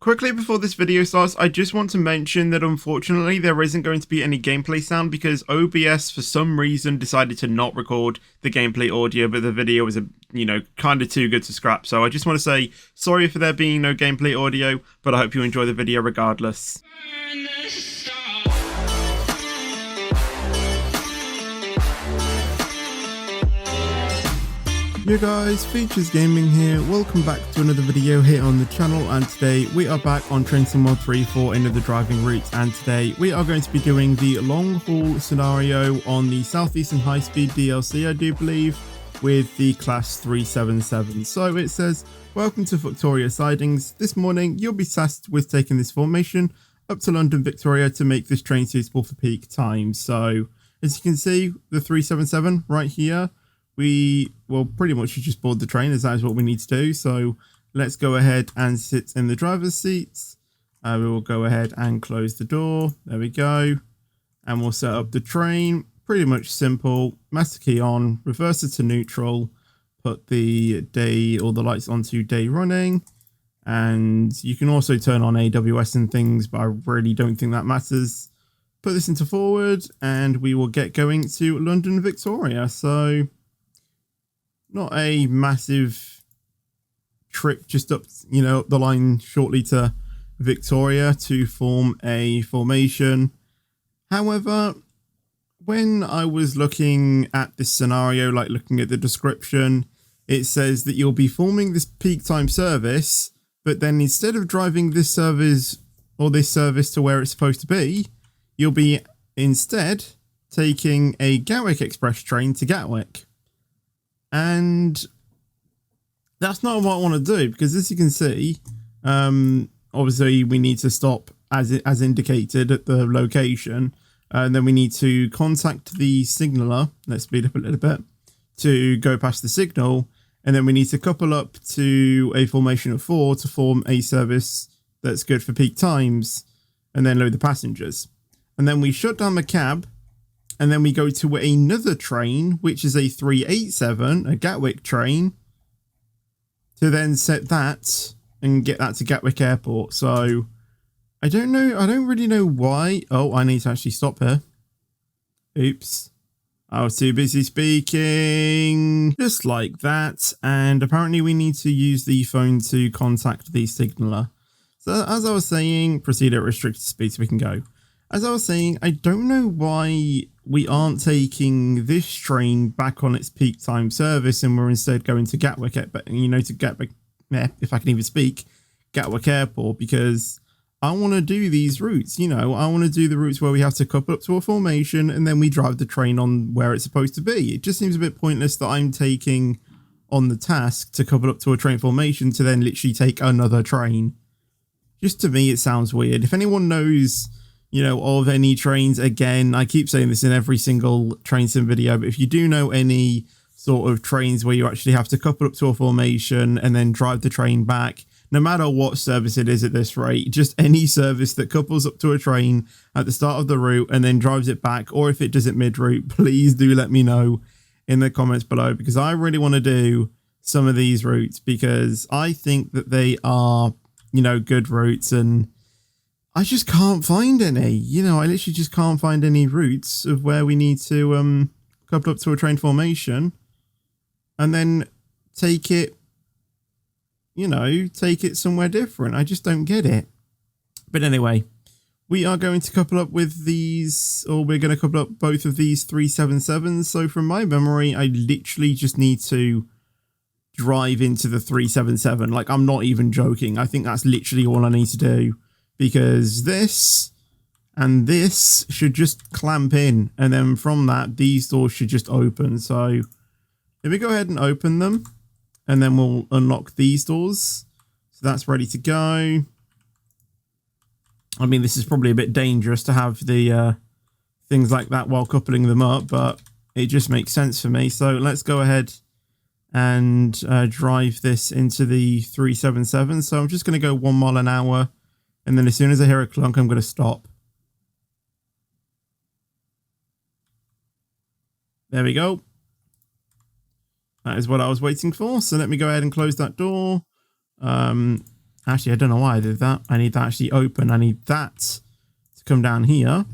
Quickly before this video starts, I just want to mention that unfortunately there isn't going to be any gameplay sound because OBS for some reason decided to not record the gameplay audio, but the video was, kind of too good to scrap. So I just want to say sorry for there being no gameplay audio, but I hope you enjoy the video regardless. Yo guys, Features Gaming here, welcome back to another video here on the channel, and today we are back on Train Sim Mod 3 for Another Driving Route, and today we are going to be doing the long haul scenario on the Southeastern High Speed DLC, I do believe, with the Class 377. So it says, welcome to Victoria Sidings. This morning you'll be tasked with taking this formation up to London Victoria to make this train suitable for peak time. So as you can see, the 377 right here, we will pretty much just board the train, as that is what we need to do. So let's go ahead and sit in the driver's seats. We will go ahead and close the door. There we go. And we'll set up the train. Pretty much simple. Master key on, reverse it to neutral, put the day or the lights onto day running. And you can also turn on AWS and things, but I really don't think that matters. Put this into forward and we will get going to London Victoria. So not a massive trip, just up, up the line shortly to Victoria to form a formation. However, when I was looking at this scenario, like looking at the description, it says that you'll be forming this peak time service, but then instead of driving this service or this service to where it's supposed to be, you'll be instead taking a Gatwick Express train to Gatwick. And that's not what I want to do, because as you can see, obviously we need to stop as indicated at the location, and then we need to contact the signaller. Let's speed up a little bit to go past the signal, and then we need to couple up to a formation of 4 to form a service that's good for peak times, and then load the passengers. And then we shut down the cab. And then we go to another train, which is a 387, a Gatwick train, to then set that and get that to Gatwick Airport. So I don't know. I don't really know why. Oh, I need to actually stop here. Oops. I was too busy speaking. Just like that. And apparently we need to use the phone to contact the signaller. So as I was saying, proceed at restricted speed so we can go. As I was saying, I don't know why we aren't taking this train back on its peak time service and we're instead going to Gatwick, to Gatwick, if I can even speak, Gatwick Airport, because I want to do these routes, I want to do the routes where we have to couple up to a formation and then we drive the train on where it's supposed to be. It just seems a bit pointless that I'm taking on the task to couple up to a train formation to then literally take another train. Just to me, it sounds weird. If anyone knows, of any trains, again, I keep saying this in every single train sim video, but if you do know any sort of trains where you actually have to couple up to a formation and then drive the train back, no matter what service it is at this rate, just any service that couples up to a train at the start of the route and then drives it back, or if it does it mid-route, please do let me know in the comments below, because I really want to do some of these routes because I think that they are, good routes, and I just can't find any. I literally just can't find any routes of where we need to couple up to a train formation and then take it, take it somewhere different. I just don't get it. But anyway, we are going to couple up with these, or we're going to couple up both of these 377s. So from my memory, I literally just need to drive into the 377. Like, I'm not even joking. I think that's literally all I need to do. Because this and this should just clamp in. And then from that, these doors should just open. So if we go ahead and open them, and then we'll unlock these doors. So that's ready to go. I mean, this is probably a bit dangerous to have the things like that while coupling them up, but it just makes sense for me. So let's go ahead and drive this into the 377. So I'm just going to go 1 mile an hour. And then as soon as I hear a clunk, I'm going to stop. There we go. That is what I was waiting for. So let me go ahead and close that door. Actually, I don't know why I did that. I need that actually open. I need that to come down here.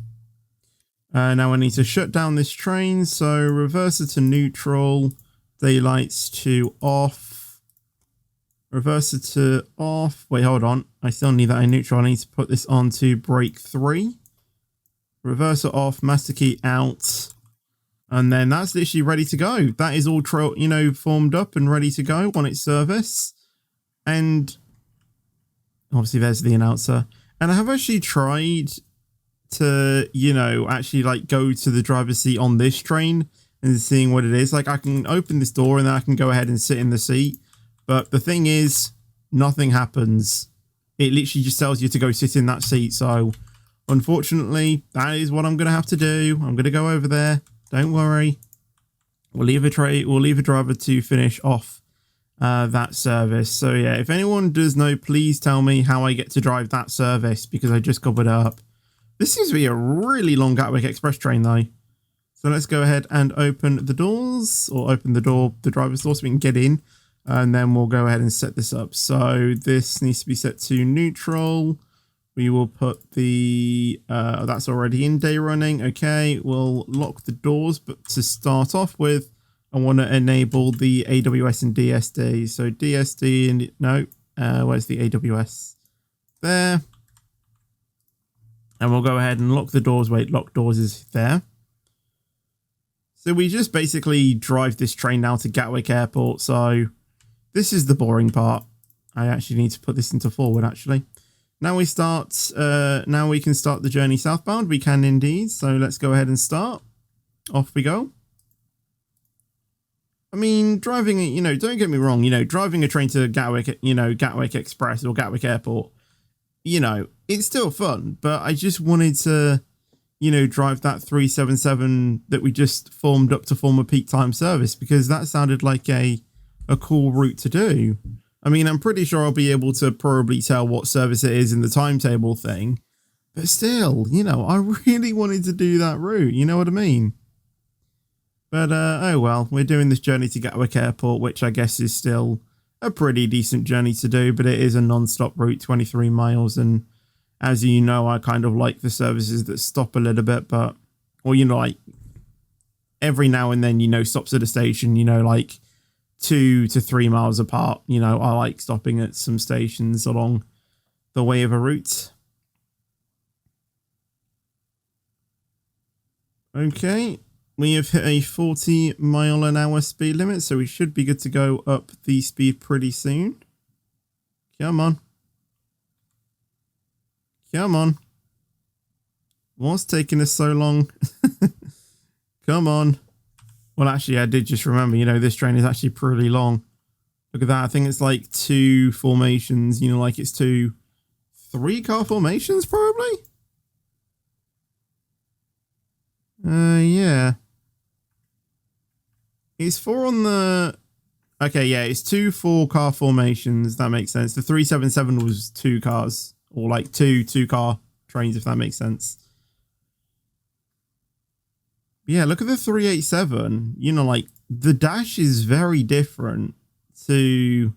Now I need to shut down this train. So reverser to neutral, daylights to off, reverser to off. Wait, hold on. I still need that in neutral. I need to put this on to brake 3. Reverser off, master key out. And then that's literally ready to go. That is all, formed up and ready to go on its service. And obviously there's the announcer. And I have actually tried to, actually like go to the driver's seat on this train and seeing what it is. Like I can open this door and then I can go ahead and sit in the seat. But the thing is, nothing happens. It literally just tells you to go sit in that seat. So unfortunately, that is what I'm going to have to do. I'm going to go over there. Don't worry. We'll leave a driver to finish off that service. So yeah, if anyone does know, please tell me how I get to drive that service because I just covered it up. This seems to be a really long Gatwick Express train though. So let's go ahead and open the doors, or open the driver's door so we can get in. And then we'll go ahead and set this up. So this needs to be set to neutral. We will put the, that's already in day running. Okay, we'll lock the doors, but to start off with, I want to enable the AWS and DSD. So DSD and, no, where's the AWS? There. And we'll go ahead and lock the doors. Wait, lock doors is there. So we just basically drive this train down to Gatwick Airport. So this is the boring part. I actually need to put this into forward actually. Now we start, now we can start the journey southbound. We can indeed. So let's go ahead and start. Off we go. I mean, driving, don't get me wrong, driving a train to Gatwick, Gatwick Express or Gatwick Airport, it's still fun, but I just wanted to, drive that 377 that we just formed up to form a peak time service because that sounded like a cool route to do. I mean, I'm pretty sure I'll be able to probably tell what service it is in the timetable thing, but still, I really wanted to do that route. You know what I mean? But, oh well, we're doing this journey to Gatwick Airport, which I guess is still a pretty decent journey to do, but it is a non-stop route, 23 miles. And as you know, I kind of like the services that stop a little bit, but, or, like every now and then, stops at a station, like 2 to 3 miles apart. I like stopping at some stations along the way of a route. Okay, we have hit a 40-mile-an-hour speed limit, so we should be good to go up the speed pretty soon. Come on. Come on. What's taking us so long? Come on. Well, actually, I did just remember, this train is actually pretty long. Look at that. I think it's like 2 formations, like it's 3-car formations, probably? Yeah. It's 4 on the... Okay, yeah, it's 2 4-car formations. That makes sense. The 377 was 2 cars, or like 2-car trains, if that makes sense. Yeah, look at the 387. Like the dash is very different to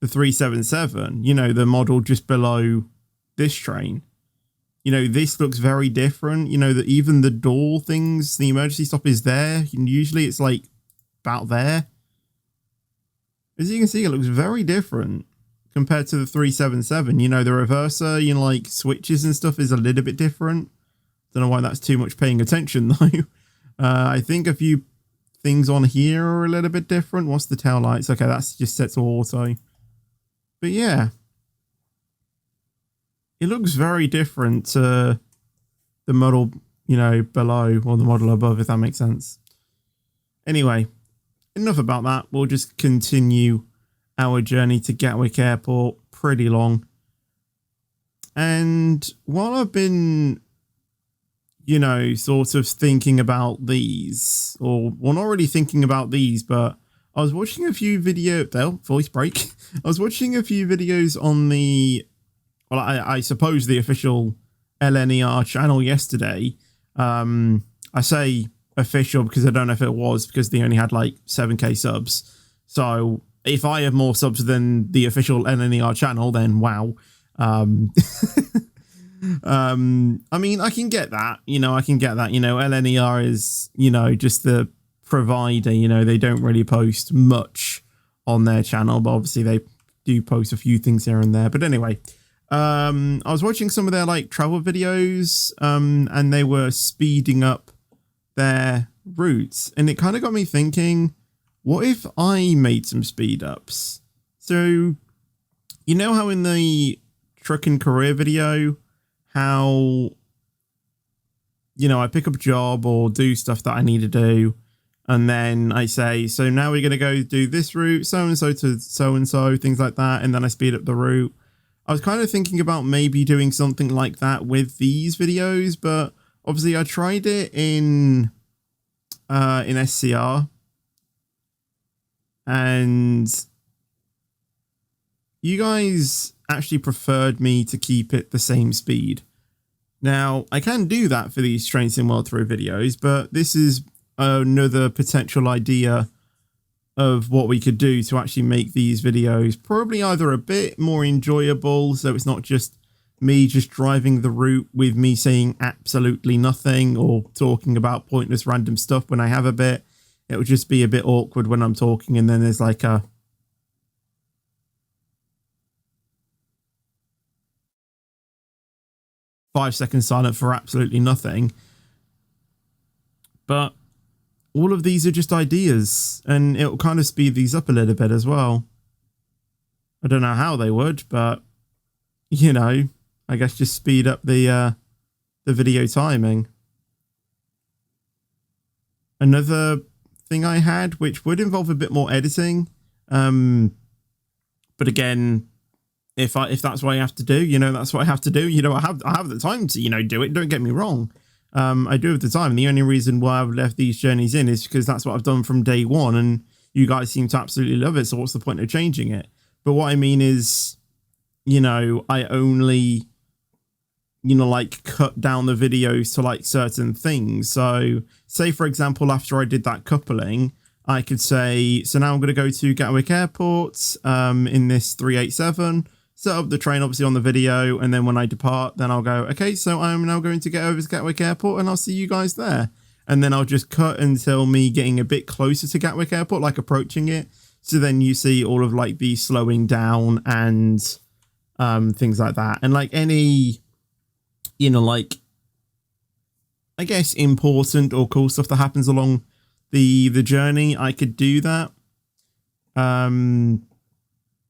the 377. The model just below this train. This looks very different. That even the door things, the emergency stop is there. And usually it's like about there. As you can see, it looks very different compared to the 377. The reverser, like switches and stuff is a little bit different. Don't know why that's too much paying attention though. I think a few things on here are a little bit different. What's the tail lights? Okay, that's just set to auto. But yeah. It looks very different to the model, below or the model above, if that makes sense. Anyway, enough about that. We'll just continue our journey to Gatwick Airport. Pretty long. And while I've been, sort of thinking about these, or well, not really thinking about these, but I was watching a few voice break. I was watching a few videos on the, well, I suppose the official LNER channel yesterday. I say official because I don't know if it was, because they only had like 7k subs. So if I have more subs than the official LNER channel, then wow. I mean, I can get that, I can get that, LNER is, just the provider, they don't really post much on their channel, but obviously they do post a few things here and there. But anyway, I was watching some of their like travel videos, and they were speeding up their routes, and it kind of got me thinking, what if I made some speed ups? So, how in the truck and career video, how, I pick up a job or do stuff that I need to do, and then I say, so now we're going to go do this route, so-and-so to so-and-so, things like that, and then I speed up the route. I was kind of thinking about maybe doing something like that with these videos, but obviously I tried it in SCR, and you guys actually preferred me to keep it the same speed. Now, I can do that for these Train Sim World 3 videos, but this is another potential idea of what we could do to actually make these videos probably either a bit more enjoyable, so it's not just me just driving the route with me saying absolutely nothing or talking about pointless random stuff when I have a bit. It would just be a bit awkward when I'm talking and then there's like a 5 seconds silent for absolutely nothing. But all of these are just ideas, and it'll kind of speed these up a little bit as well. I don't know how they would, but I guess just speed up the video timing. Another thing I had, which would involve a bit more editing, but again, if that's what I have to do, that's what I have to do. I have the time to do it. Don't get me wrong. I do have the time. And the only reason why I've left these journeys in is because that's what I've done from day one, and you guys seem to absolutely love it. So what's the point of changing it? But what I mean is, I only, like cut down the videos to like certain things. So say, for example, after I did that coupling, I could say, so now I'm going to go to Gatwick Airport in this 387, set up the train obviously on the video, and then when I depart, then I'll go, okay, so I'm now going to get over to Gatwick Airport and I'll see you guys there. And then I'll just cut until me getting a bit closer to Gatwick Airport, like approaching it. So then you see all of like the slowing down and things like that. And like any, like, I guess important or cool stuff that happens along the journey, I could do that.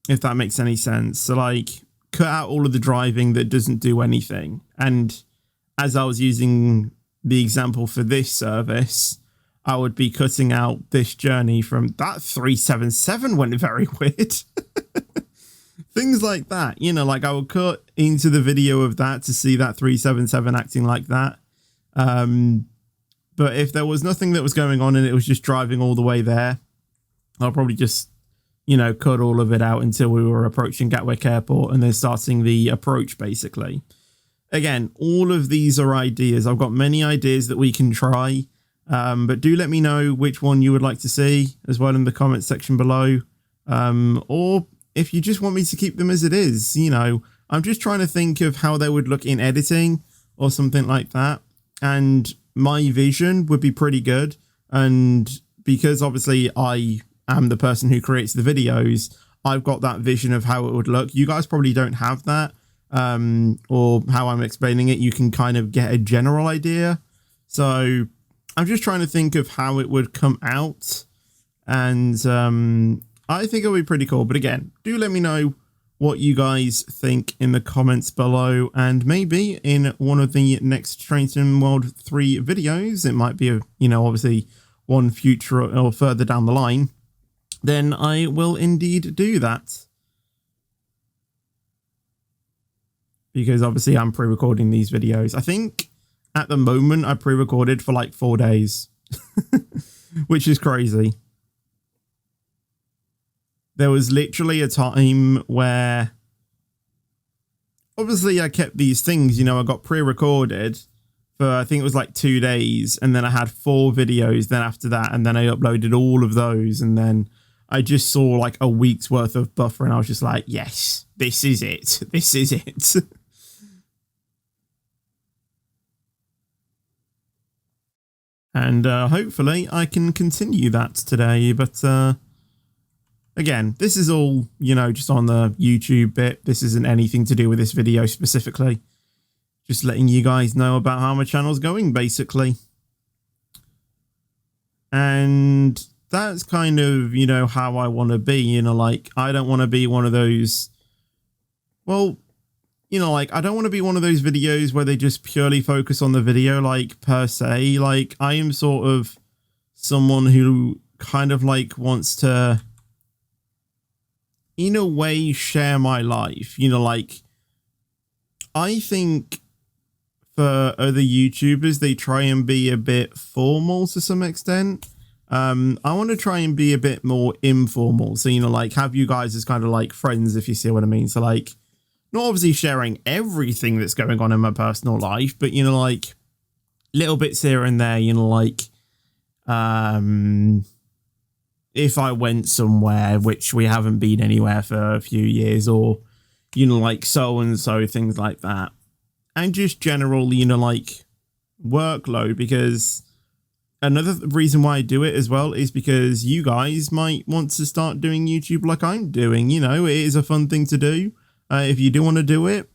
If that makes any sense. So like cut out all of the driving that doesn't do anything. And as I was using the example for this service, I would be cutting out this journey from that 377 went very weird. Things like that, like I would cut into the video of that to see that 377 acting like that. But if there was nothing that was going on and it was just driving all the way there, I'll probably just, cut all of it out until we were approaching Gatwick Airport and then starting the approach, basically. Again, all of these are ideas. I've got many ideas that we can try, but do let me know which one you would like to see as well in the comments section below. Or if you just want me to keep them as it is, I'm just trying to think of how they would look in editing or something like that. And my vision would be pretty good. And because obviously I am the person who creates the videos, I've got that vision of how it would look. You guys probably don't have that, or how I'm explaining it. You can kind of get a general idea. So I'm just trying to think of how it would come out. And I think it'll be pretty cool. But again, do let me know what you guys think in the comments below, and maybe in one of the next Train Sim World 3 videos, it might be obviously one future or further down the line, then I will indeed do that. Because obviously I'm pre-recording these videos. I think at the moment I pre-recorded for like 4 days, which is crazy. There was literally a time where obviously I kept these things, I got pre-recorded for, I think it was like 2 days. And then I had 4 videos then after that. And then I uploaded all of those. And then I just saw like a week's worth of buffer and I was just like, yes, this is it. This is it. And hopefully I can continue that today. But again, this is all, you know, just on the YouTube bit. This isn't anything to do with this video specifically. Just letting you guys know about how my channel's going, basically. And that's kind of, you know, how I want to be, you know, like, I don't want to be one of those, well, you know, like, I don't want to be one of those videos where they just purely focus on the video, like, per se. Like, I am sort of someone who kind of, like, wants to, in a way, share my life. You know, like, I think for other YouTubers, they try and be a bit formal to some extent. I want to try and be a bit more informal. So, you know, like, have you guys as kind of like friends, if you see what I mean. So, like, not obviously sharing everything that's going on in my personal life, but, you know, like, little bits here and there, you know, like, if I went somewhere, which we haven't been anywhere for a few years, or, you know, like, so-and-so, things like that. And just general, you know, like, workload, because another reason why I do it as well is because you guys might want to start doing YouTube like I'm doing. You know, it is a fun thing to do. If you do want to do it,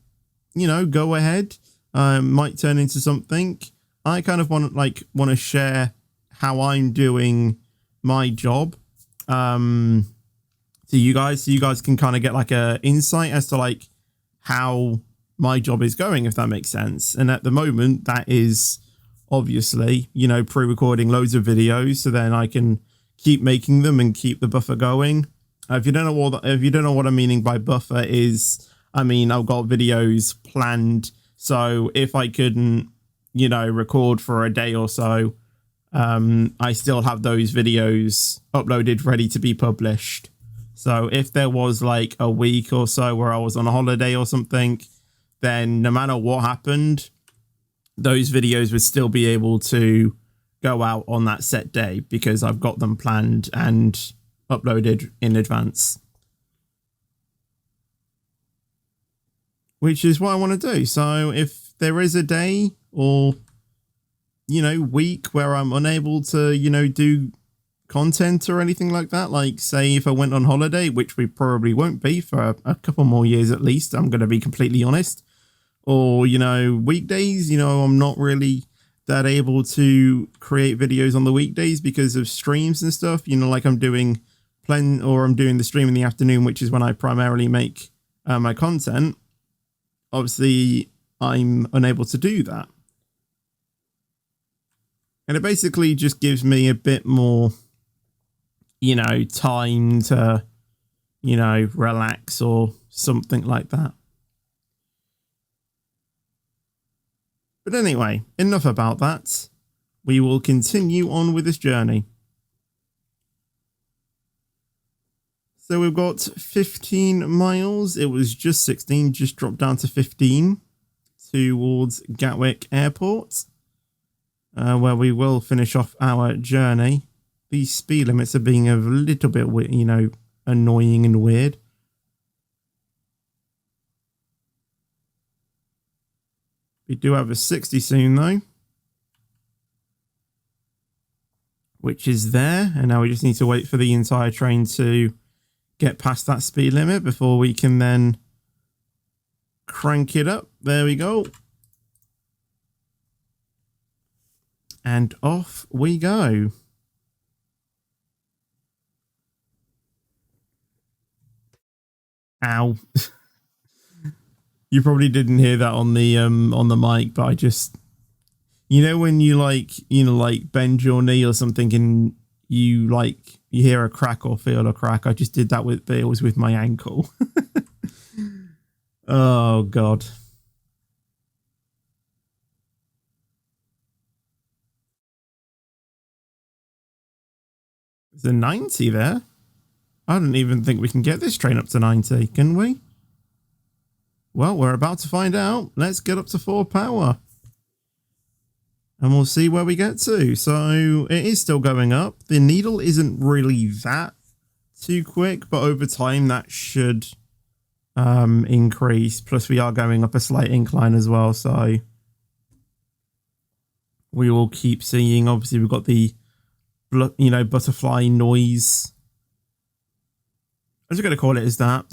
you know, go ahead. Might turn into something. I kind of want to share how I'm doing my job to you guys, so you guys can kind of get like a insight as to like how my job is going, if that makes sense. And at the moment, that is obviously, you know, pre-recording loads of videos, so then I can keep making them and keep the buffer going. If you don't know what I'm meaning by buffer is, I mean, I've got videos planned, so if I couldn't, you know, record for a day or so, I still have those videos uploaded ready to be published. So if there was like a week or so where I was on a holiday or something, then no matter what happened, those videos would still be able to go out on that set day because I've got them planned and uploaded in advance. Which is what I want to do. So if there is a day or, you know, week where I'm unable to, you know, do content or anything like that, like say if I went on holiday, which we probably won't be for a couple more years at least, I'm going to be completely honest. Or, you know, weekdays, you know, I'm not really that able to create videos on the weekdays because of streams and stuff, you know, like I'm doing the stream in the afternoon, which is when I primarily make my content. Obviously, I'm unable to do that. And it basically just gives me a bit more, you know, time to, you know, relax or something like that. But anyway, enough about that. We will continue on with this journey. So we've got 15 miles. It was just 16, just dropped down to 15 towards Gatwick Airport, where we will finish off our journey. These speed limits are being a little bit, you know, annoying and weird. We do have a 60 soon, though, which is there. And now we just need to wait for the entire train to get past that speed limit before we can then crank it up. There we go. And off we go. Ow. You probably didn't hear that on the mic, but I just, you know, when you like, you know, like bend your knee or something and you hear a crack or feel a crack. I just did that but it was with my ankle. Oh God. There's a 90 there. I don't even think we can get this train up to 90, can we? Well, we're about to find out. Let's get up to 4 power. And we'll see where we get to. So it is still going up. The needle isn't really that too quick, but over time that should increase. Plus we are going up a slight incline as well, so we will keep seeing. Obviously we've got the, you know, butterfly noise. I'm just going to call it as that.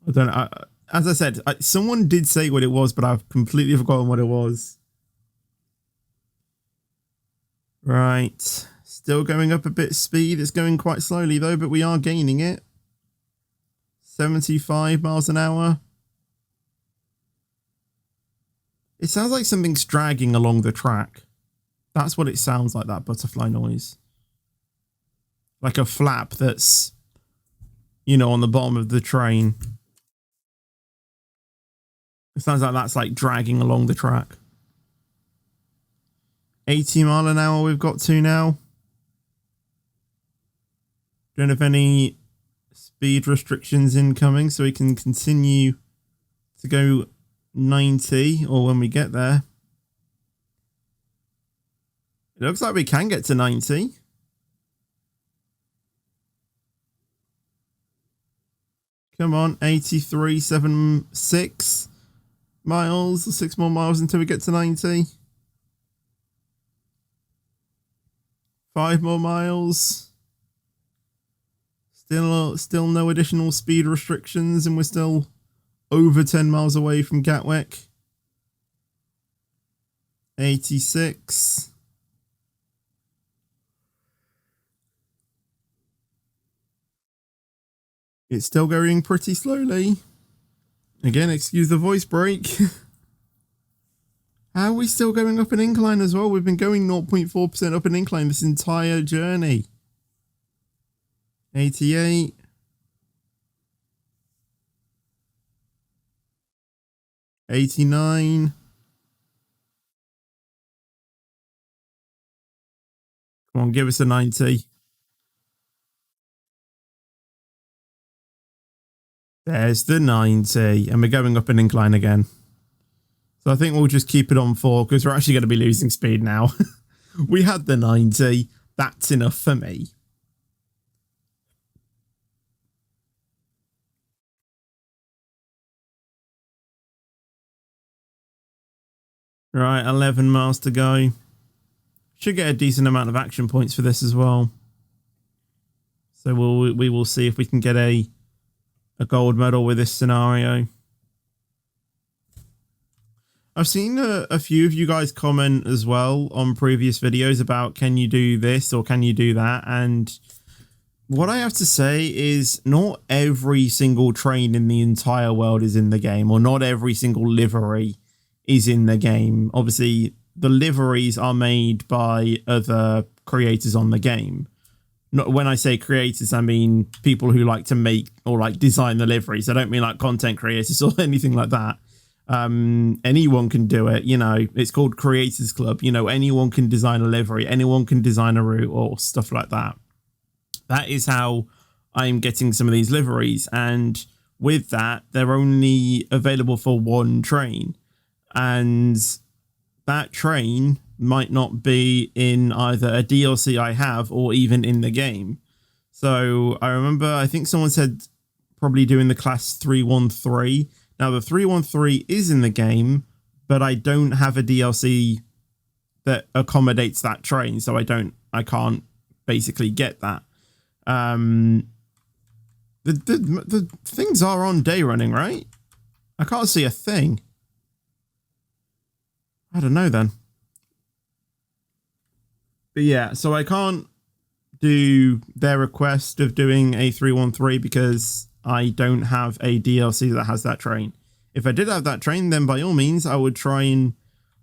I don't know. As I said, someone did say what it was, but I've completely forgotten what it was. Right. Still going up a bit speed. It's going quite slowly though, but we are gaining it. 75 miles an hour. It sounds like something's dragging along the track. That's what it sounds like, that butterfly noise. Like a flap that's, you know, on the bottom of the train. It sounds like that's like dragging along the track. 80 mile an hour we've got to now. Don't have any speed restrictions incoming, so we can continue to go 90, or when we get there. It looks like we can get to 90. Come on, 83.76 miles, 6 more miles until we get to 90. 5 more miles. Still no additional speed restrictions, and we're still over 10 miles away from Gatwick. 86. It's still going pretty slowly. Again, excuse the voice break. How are we still going up an incline as well? We've been going 0.4% up an incline this entire journey. 88. 89. Come on, give us a 90. There's the 90, and we're going up an incline again. So I think we'll just keep it on 4 because we're actually going to be losing speed now. We had the 90. That's enough for me. Right, 11 miles to go. Should get a decent amount of action points for this as well. So we will see if we can get a gold medal with this scenario. I've seen a few of you guys comment as well on previous videos about, can you do this or can you do that? And what I have to say is not every single train in the entire world is in the game, or not every single livery is in the game. Obviously, the liveries are made by other creators on the game. Not, when I say creators, I mean people who like to make or like design the liveries. I don't mean like content creators or anything like that. Anyone can do it, you know. It's called Creators Club. You know, anyone can design a livery, anyone can design a route or stuff like that. That is how I'm getting some of these liveries, and with that, they're only available for one train, and that train might not be in either a DLC I have or even in the game. So I remember, I think someone said probably doing the class 313. Now the 313 is in the game, but I don't have a DLC that accommodates that train, so I can't basically get that. The things are on day running, right? I can't see a thing. I don't know then. But yeah, so I can't do their request of doing a 313 because I don't have a DLC that has that train. If I did have that train, then by all means, I would try and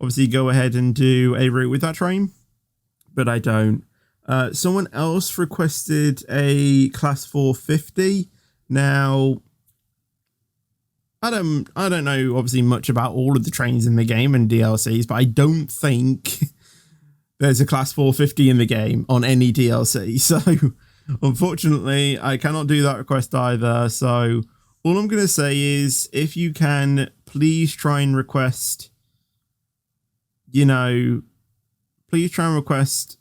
obviously go ahead and do a route with that train, but I don't. Someone else requested a class 450. Now, I don't know obviously much about all of the trains in the game and DLCs, but I don't think there's a class 450 in the game on any DLC. So unfortunately, I cannot do that request either. So all I'm going to say is, if you can, please try and request, you know, please try and request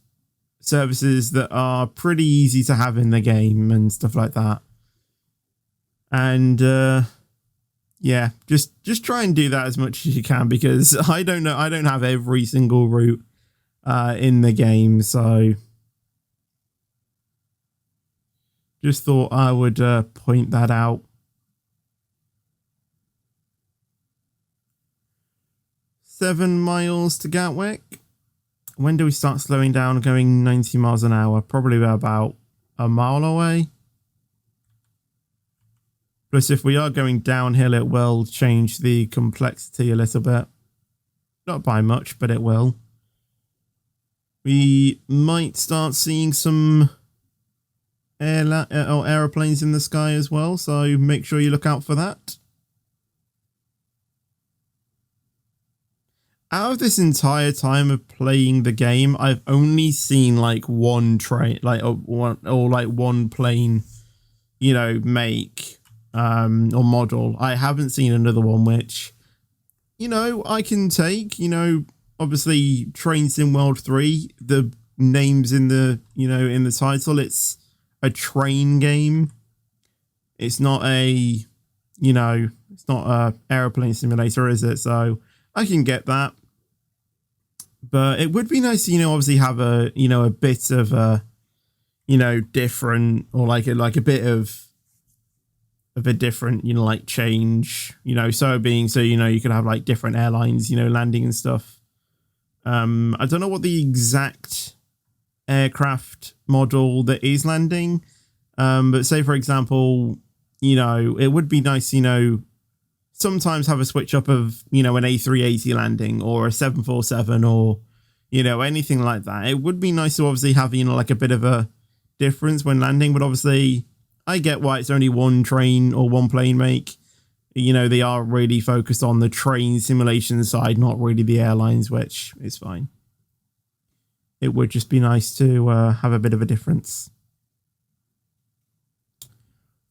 services that are pretty easy to have in the game and stuff like that. And yeah, just try and do that as much as you can, because I don't have every single route in the game, so just thought I would point that out. 7 miles to Gatwick. When do we start slowing down, going 90 miles an hour? Probably about a mile away. Plus, if we are going downhill, it will change the complexity a little bit. Not by much, but it will. We might start seeing some aeroplanes in the sky as well, so make sure you look out for that. Out of this entire time of playing the game, I've only seen like one train, like one plane, you know, make or model. I haven't seen another one, which, you know, I can take. You know, obviously Train Sim World 3, the name's in the, you know, in the title. It's a train game. It's not a, you know, it's not a aeroplane simulator, is it? So I can get that. But it would be nice to, you know, obviously have a, you know, a bit of a, you know, different, or like a bit of a different, you know, like change, you know, so you know, you could have like different airlines, you know, landing and stuff. I don't know what the exact aircraft model that is landing, but say for example, you know, it would be nice, you know, sometimes have a switch up of, you know, an A380 landing or a 747 or, you know, anything like that. It would be nice to obviously have, you know, like a bit of a difference when landing, but obviously I get why it's only one train or one plane make. You know, they are really focused on the train simulation side, not really the airlines, which is fine. It would just be nice to have a bit of a difference.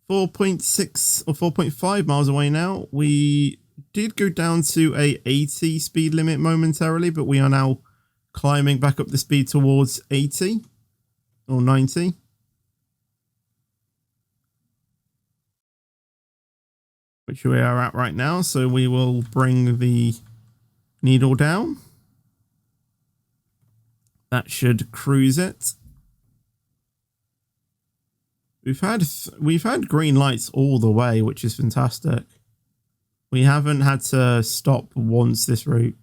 4.6 or 4.5 miles away now. We did go down to a 80 speed limit momentarily, but we are now climbing back up the speed towards 80 or 90. Which we are at right now. So we will bring the needle down. That should cruise it. We've had green lights all the way, which is fantastic. We haven't had to stop once this route,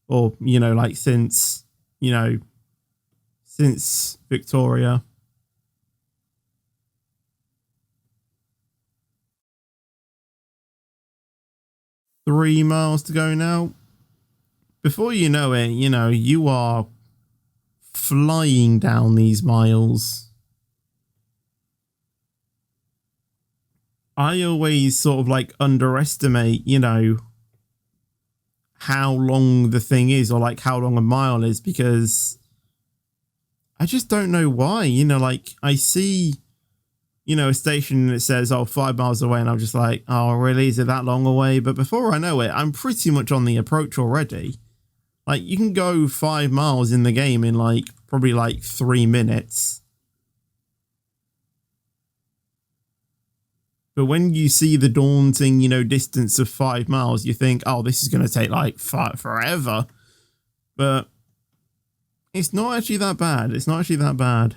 or, you know, like since, you know, since Victoria. Three miles to go now. Before you know it, you know, you are flying down these miles. I always sort of like underestimate, you know, how long the thing is, or like how long a mile is, because I just don't know why. You know, like I see, you know, a station that says, oh, 5 miles away, and I'm just like, oh, really? Is it that long away? But before I know it, I'm pretty much on the approach already. Like, you can go 5 miles in the game in like probably like 3 minutes. But when you see the daunting, you know, distance of 5 miles, you think, oh, this is going to take like forever. But it's not actually that bad. It's not actually that bad.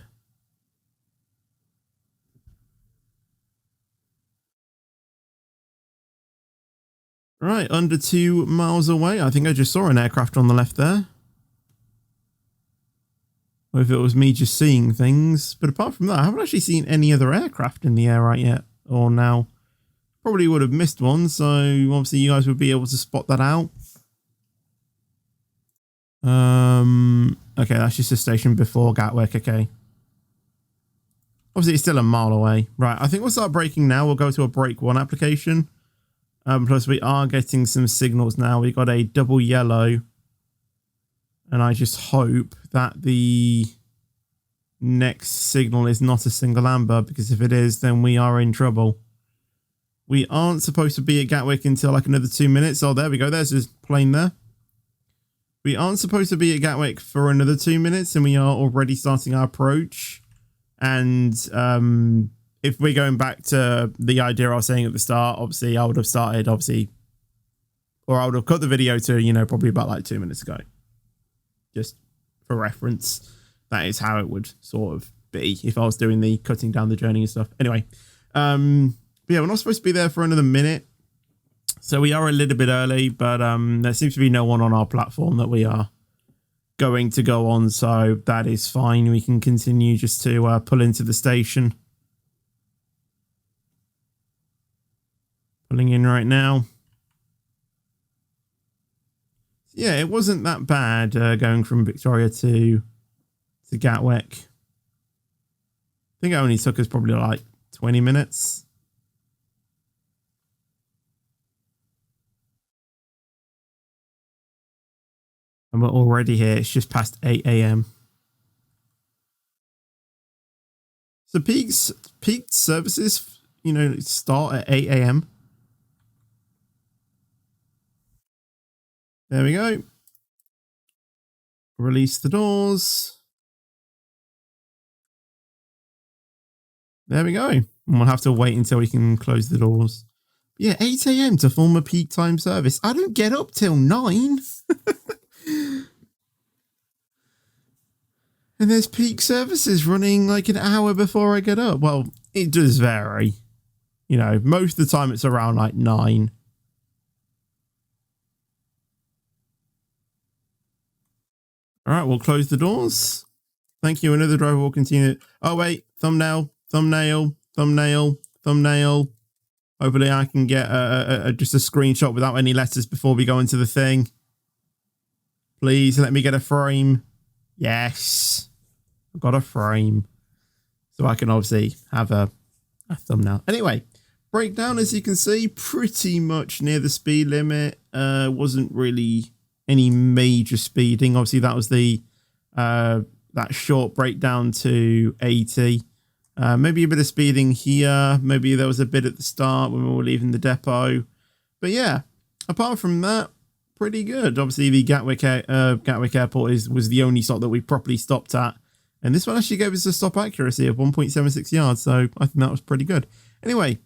Right, under 2 miles away. I think I just saw an aircraft on the left there. Or if it was me just seeing things. But apart from that, I haven't actually seen any other aircraft in the air right yet. Or now. Probably would have missed one, so obviously you guys would be able to spot that out. Okay, that's just a station before Gatwick, okay. Obviously it's still a mile away. Right, I think we'll start braking now. We'll go to a brake 1 application. Plus we are getting some signals now. We got a double yellow. And I just hope that the next signal is not a single amber, because if it is, then we are in trouble. We aren't supposed to be at Gatwick until like another 2 minutes. Oh, there we go. There's his plane there. We aren't supposed to be at Gatwick for another 2 minutes, and we are already starting our approach. And if we're going back to the idea I was saying at the start, obviously I would have started, or I would have cut the video to, you know, probably about like 2 minutes ago. Just for reference, that is how it would sort of be if I was doing the cutting down the journey and stuff. Anyway, yeah, we're not supposed to be there for another minute. So we are a little bit early, but there seems to be no one on our platform that we are going to go on. So that is fine. We can continue just to pull into the station. Pulling in right now. Yeah, it wasn't that bad going from Victoria to Gatwick. I think it only took us probably like 20 minutes. And we're already here. It's just past 8 a.m. So peak services, you know, start at 8 a.m. There we go. Release the doors. There we go. And we'll have to wait until we can close the doors. Yeah, 8 a.m. to form a peak time service. I don't get up till 9. And there's peak services running like an hour before I get up. Well, it does vary. You know, most of the time it's around like 9. All right, we'll close the doors. Thank you. Another driver will continue. Oh, wait. Thumbnail. Hopefully I can get just a screenshot without any letters before we go into the thing. Please let me get a frame. Yes. I've got a frame. So I can obviously have a thumbnail. Anyway, breakdown, as you can see, pretty much near the speed limit. Wasn't really any major speeding. Obviously, that was the that short breakdown to 80. Maybe a bit of speeding here. Maybe there was a bit at the start when we were leaving the depot. But yeah, apart from that, pretty good. Obviously, the Gatwick Airport was the only stop that we properly stopped at. And this one actually gave us a stop accuracy of 1.76 yards. So I think that was pretty good. Anyway,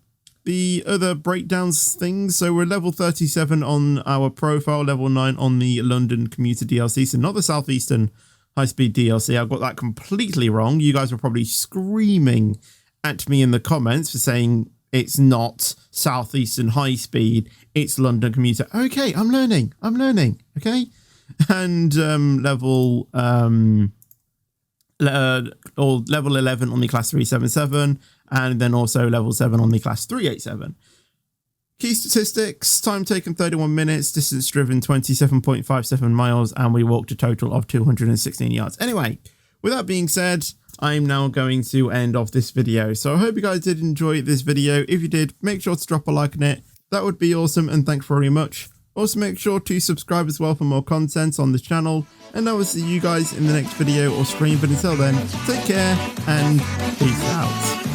the other breakdowns things. So we're level 37 on our profile, level 9 on the London commuter DLC. So not the Southeastern high-speed DLC. I got that completely wrong. You guys were probably screaming at me in the comments for saying it's not Southeastern high-speed, it's London commuter. Okay, I'm learning. Okay, and level 11 on the class 377, and then also level 7 on the class 387. Key statistics: time taken 31 minutes, distance driven 27.57 miles, and we walked a total of 216 yards. Anyway, with that being said, I'm now going to end off this video. So I hope you guys did enjoy this video. If you did, make sure to drop a like on it. That would be awesome, and thanks very much. Also, make sure to subscribe as well for more content on the channel, and I will see you guys in the next video or stream. But until then, take care and peace out.